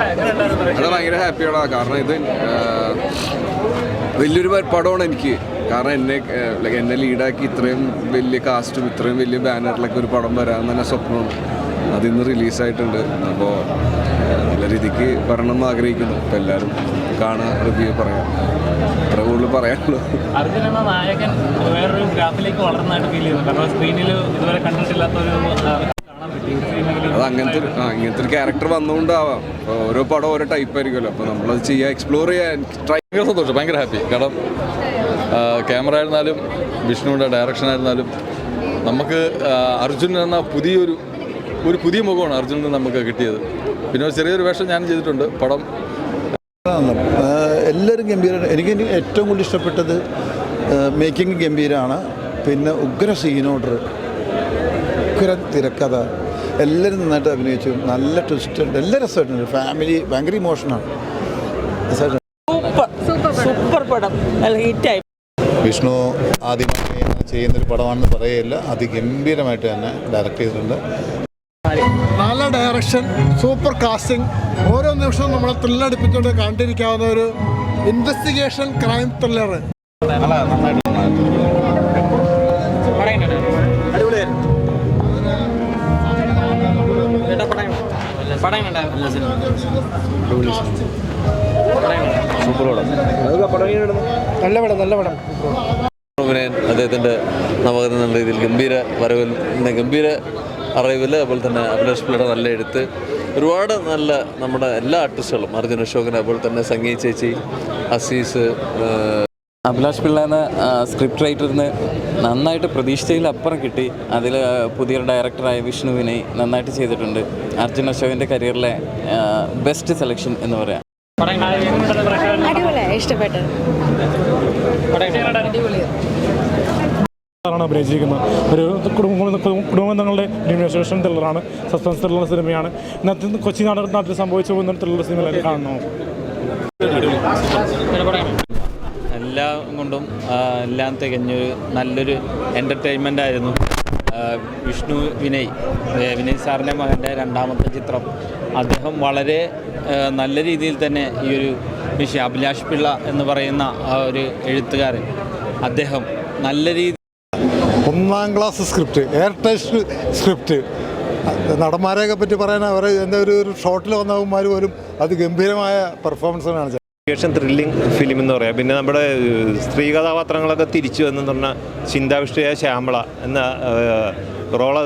അത് ഭയങ്കര ഹാപ്പിയാണ്. കാരണം ഇത് വലിയൊരു പടമാണ് എനിക്ക്. കാരണം എന്നെ ലീഡാക്കി ഇത്രയും വലിയ കാസ്റ്റും ഇത്രയും വലിയ ബാനറിലൊക്കെ ഒരു പടം വരാമെന്ന് തന്നെ സ്വപ്നമാണ്. അതിന്ന് റിലീസായിട്ടുണ്ട്. അപ്പോൾ നല്ല രീതിക്ക് വരണമെന്ന് ആഗ്രഹിക്കുന്നു. അപ്പോൾ എല്ലാവരും കാണാൻ റിവ്യൂ പറയാം. അത്ര കൂടുതൽ പറയാനുള്ളൂ. അർജുൻ എന്ന നായകൻ വേറൊരു ഗ്രാഫിലേക്ക് വളർന്നതായിട്ട് ഫീൽ ചെയ്യുന്നു. കാരണം സ്ക്രീനിൽ ഇതുവരെ കണ്ടിട്ടില്ലാത്തൊരു അത് ഇങ്ങനത്തെ ഒരു ക്യാരക്ടർ വന്നുകൊണ്ടാവാം. ഓരോ പടം ഓരോ ടൈപ്പ് ആയിരിക്കുമല്ലോ. അപ്പോൾ നമ്മളത് ചെയ്യുക, എക്സ്പ്ലോർ ചെയ്യാൻ ട്രൈ. ഭയങ്കര സന്തോഷം, ഭയങ്കര ഹാപ്പി. കാരണം ക്യാമറ ആയിരുന്നാലും വിഷ്ണുവിൻ്റെ ഡയറക്ഷൻ ആയിരുന്നാലും നമുക്ക് അർജുൻ എന്ന പുതിയ മുഖമാണ് അർജുനന് നമുക്ക് കിട്ടിയത്. പിന്നെ ഒരു ചെറിയൊരു വേഷം ഞാൻ ചെയ്തിട്ടുണ്ട്. പടം എല്ലാവരും ഗംഭീരമാണ്. എനിക്ക് ഏറ്റവും കൂടുതൽ ഇഷ്ടപ്പെട്ടത് മേക്കിംഗ് ഗംഭീരമാണ്. പിന്നെ ഉഗ്ര സീൻ ഓർഡർ, ഉഗ്ര തിരക്കഥ, എല്ലാവരും നന്നായിട്ട് അഭിനയിച്ചു. നല്ല ട്വിസ്റ്റ് ഉണ്ട്, എല്ലാ രസമായിട്ടുണ്ട്. ഫാമിലി ഭയങ്കര ഇമോഷനാണ്. സൂപ്പർ പടം, നല്ല ഹിറ്റായി. വിഷ്ണു ആദ്യമായി ചെയ്യുന്നൊരു പടമാണെന്ന് പറയുകയില്ല. അതിഗംഭീരമായിട്ട് തന്നെ ഡയറക്റ്റ് ചെയ്തിട്ടുണ്ട്. നല്ല ഡയറക്ഷൻ, സൂപ്പർ കാസ്റ്റിംഗ്. ഓരോ നിമിഷവും നമ്മളെ ത്രില്ലടിപ്പിച്ചുകൊണ്ട് കണ്ടിരിക്കാവുന്ന ഒരു ഇൻവെസ്റ്റിഗേഷൻ ക്രൈം ത്രില്ലർ. നല്ല പടം. അദ്ദേഹത്തിൻ്റെ നവകഥ നല്ല രീതിയിൽ ഗംഭീര വരവിൽ, ഗംഭീര അറിവിൽ, അതുപോലെ തന്നെ അഭിലാഷ് പിള്ളയുടെ നല്ല എഴുത്ത്, ഒരുപാട് നല്ല നമ്മുടെ എല്ലാ ആർട്ടിസ്റ്റുകളും, അർജുൻ അശോകൻ, അതുപോലെ തന്നെ സംഗീത ചേച്ചി, അസീസ്, അഭിലാഷ് പിള്ള എന്ന സ്ക്രിപ്റ്റ് റൈറ്ററിന് നന്നായിട്ട് പ്രതീക്ഷിച്ചതിലപ്പുറം കിട്ടി. അതിൽ പുതിയൊരു ഡയറക്ടറായ വിഷ്ണു വിനയ് നന്നായിട്ട് ചെയ്തിട്ടുണ്ട്. അർജുൻ അശോകൻ്റെ കരിയറിലെ ബെസ്റ്റ് സെലക്ഷൻ എന്ന് പറയാം. ഇഷ്ടപ്പെട്ടു. അഭിനയിച്ചിരിക്കുന്നത് ഒരു കുടുംബങ്ങളുടെ ഇൻവെസ്റ്റിഗേഷൻ ത്രില്ലറാണ്, സസ്പെൻസ് ത്രില്ലർ സിനിമയാണ്. ഇന്നത്തെ കൊച്ചി നാട്ടിൽ സംഭവിച്ചു പോകുന്ന ത്രില്ലർ സിനിമ കാണണം. എല്ലാം കൊണ്ടും എല്ലാം തികഞ്ഞൊരു നല്ലൊരു എൻ്റർടൈൻമെൻ്റ് ആയിരുന്നു. വിഷ്ണു വിനയ് സാറിൻ്റെ മകൻ്റെ രണ്ടാമത്തെ ചിത്രം. അദ്ദേഹം വളരെ നല്ല രീതിയിൽ തന്നെ ഈ ഒരു വിഷയം, അഭിലാഷ് പിള്ള എന്ന് പറയുന്ന ആ ഒരു എഴുത്തുകാരൻ, അദ്ദേഹം നല്ല രീതി ഒന്നാം class script, air tight script. നടന്മാരെയൊക്കെ പറ്റി പറയാൻ അവർ എന്താ ഒരു ഷോട്ടിൽ വന്നവന്മാർ പോലും അത് ഗംഭീരമായ പെർഫോമൻസാണ്. ത്രില്ലിംഗ് ഫിലിം എന്ന് പറയാം. പിന്നെ നമ്മുടെ സ്ത്രീ കഥാപാത്രങ്ങളൊക്കെ തിരിച്ചു വന്നു പറഞ്ഞാൽ ചിന്താവിഷ്ടയായ ശ്യാമള എന്ന റോൾ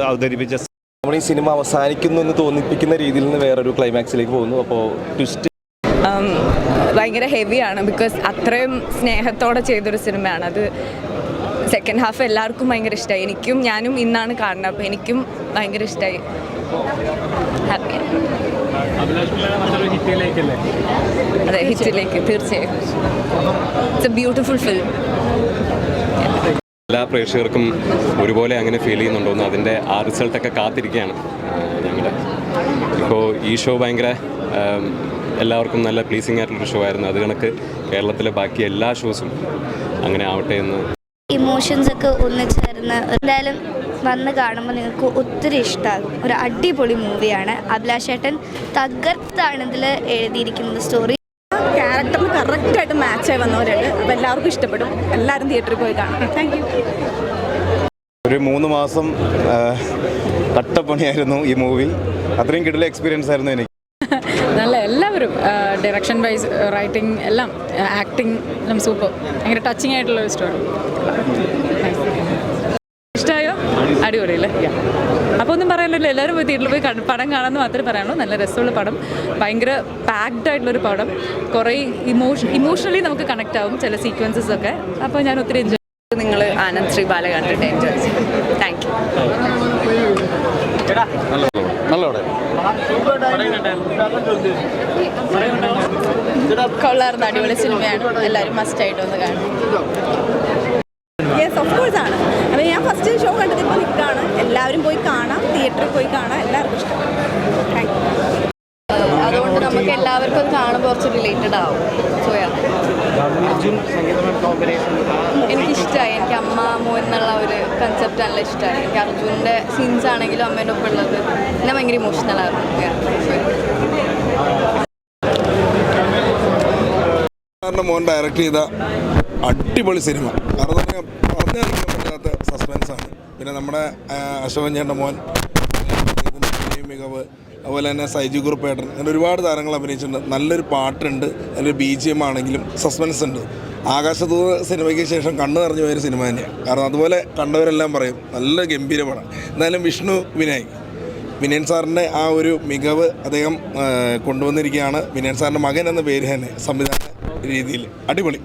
അവതരിപ്പിച്ച നമ്മൾ ഈ സിനിമ അവസാനിക്കുന്നു എന്ന് തോന്നിപ്പിക്കുന്ന രീതിയിൽ നിന്ന് വേറൊരു ക്ലൈമാക്സിലേക്ക് പോകുന്നു. അപ്പോൾ ട്വിസ്റ്റ് ഭയങ്കര ഹെവിയാണ്. ബിക്കോസ് അത്രയും സ്നേഹത്തോടെ ചെയ്തൊരു സിനിമയാണ് അത്. സെക്കൻഡ് ഹാഫ് എല്ലാവർക്കും ഭയങ്കര ഇഷ്ടമായി. ഞാനും ഇന്നാണ് കാണുന്നത്. അപ്പോൾ എനിക്കും ഭയങ്കര ഇഷ്ടമായി. ഹാപ്പിയാണ്. അതെ, ഹിറ്റിലേക്ക് തീർച്ചയായും. It's A beautiful film. എല്ലാ പ്രേക്ഷകർക്കും ഒരുപോലെ അങ്ങനെ ഫീൽ ചെയ്യുന്നുണ്ടോയെന്ന് അതിൻ്റെ ആ റിസൾട്ടൊക്കെ കാത്തിരിക്കുകയാണ് ഞങ്ങൾ. ഇപ്പോൾ ഈ ഷോ ഭയങ്കര എല്ലാവർക്കും നല്ല പ്ലീസിങ് ആയിട്ടുള്ളൊരു ഷോ ആയിരുന്നു. അത് കണക്ക് കേരളത്തിലെ ബാക്കി എല്ലാ ഷോസും അങ്ങനെ ആവട്ടെ എന്ന്. ഇമോഷൻസ് ഒക്കെ ഒന്നിച്ചേർന്ന് എന്തായാലും വന്ന് കാണുമ്പോൾ നിങ്ങൾക്ക് ഒത്തിരി ഇഷ്ടമാകും. ഒരു അടിപൊളി മൂവിയാണ്. അഭിലാഷ് ഏട്ടൻ തകർത്താണ് ഇതിൽ എഴുതിയിരിക്കുന്നത്. സ്റ്റോറി ക്യാരക്ടറിന് കറക്റ്റായിട്ട് മാച്ചായി വന്നവരുണ്ട്. അപ്പോൾ എല്ലാവർക്കും ഇഷ്ടപ്പെടും. എല്ലാവരും തിയേറ്ററിൽ പോയി കാണാം. Thank you. ഒരു 3 മാസം തട്ടപ്പണിയായിരുന്നു ഈ മൂവി. അത്രയും കിടിലൻ എക്സ്പീരിയൻസ് ആയിരുന്നു എനിക്ക്. നല്ല എല്ലാവരും ഡയറക്ഷൻ വൈസ്, റൈറ്റിംഗ് എല്ലാം, ആക്ടിങ് എല്ലാം സൂപ്പർ. ഭയങ്കര ടച്ചിങ് ആയിട്ടുള്ളൊരു സ്റ്റോറി. ഇഷ്ടമായോ? അടിപൊളിയല്ലേ? അപ്പോൾ ഒന്നും പറയാനില്ല. എല്ലാവരും പോയി തിയേറ്ററിൽ പോയി പടം കാണാമെന്ന് മാത്രമേ പറയാനുള്ളൂ. നല്ല രസമുള്ള പടം, ഭയങ്കര പാക്ഡ് ആയിട്ടുള്ളൊരു പടം. കുറേ ഇമോഷണലി നമുക്ക് കണക്റ്റ് ആവും ചില സീക്വൻസസ് ഒക്കെ. അപ്പോൾ ഞാൻ ഒത്തിരി എൻജോയ്. നിങ്ങൾ ആനന്ദ് ശ്രീ ബാല കണ്ടിട്ട് എൻജോയ് ചെയ്തു. Thank you. കൊള്ളാർന്ന അടിപൊളി സിനിമയാണ്. എല്ലാവരും മസ്റ്റായിട്ട് ഒന്ന് കാണും. യെസ്, ഓഫ് കോഴ്സ് ആണ്. അപ്പോൾ ഞാൻ ഫസ്റ്റ് ഷോ കണ്ടത് ഇപ്പോൾ നിൽക്കുകയാണ്. എല്ലാവരും പോയി കാണാം, തിയേറ്ററിൽ പോയി കാണാം. എല്ലാവർക്കും ഇഷ്ടം. Thank you. അതുകൊണ്ട് നമുക്ക് എല്ലാവർക്കും അത് കാണുമ്പോൾ കുറച്ച് റിലേറ്റഡ് ആവും. എനിക്കിഷ്ടമായി. എനിക്ക് അമ്മ മോൻ എന്നുള്ള ഒരു കൺസെപ്റ്റ് നല്ല ഇഷ്ടമായി. എനിക്ക് അർജുൻ്റെ സീൻസ് ആണെങ്കിലും അമ്മേൻ്റെ ഒപ്പം ഉള്ളത് എന്നെ ഭയങ്കര ഇമോഷണൽ ആയിരുന്നു. മോൻ ഡയറക്റ്റ് ചെയ്ത അടിപൊളി സിനിമ. കാരണം തന്നെ പറഞ്ഞറിയിക്കാൻ പറ്റാത്ത സസ്പെൻസാണ്. പിന്നെ നമ്മുടെ അശോകൻ ചേട്ടൻ്റെ മോൻ മികവ്, അതുപോലെ തന്നെ സൈജു കുറുപ്പേട്ടൻ, അങ്ങനെ ഒരുപാട് താരങ്ങൾ അഭിനയിച്ചിട്ടുണ്ട്. നല്ലൊരു പാട്ടുണ്ട്, നല്ലൊരു BGM ആണെങ്കിലും സസ്പെൻസ് ഉണ്ട്. ആകാശദൂത് സിനിമയ്ക്ക് ശേഷം കണ്ണു നിറഞ്ഞു പോയൊരു സിനിമ തന്നെയാണ്. കാരണം അതുപോലെ കണ്ടവരെല്ലാം പറയും നല്ല ഗംഭീരമാണ്. എന്തായാലും വിനയൻ സാറിൻ്റെ ആ ഒരു മികവ് അദ്ദേഹം കൊണ്ടുവന്നിരിക്കുകയാണ്. വിനയൻ സാറിൻ്റെ മകൻ എന്ന പേര് തന്നെ സംവിധാന രീതിയിൽ അടിപൊളി.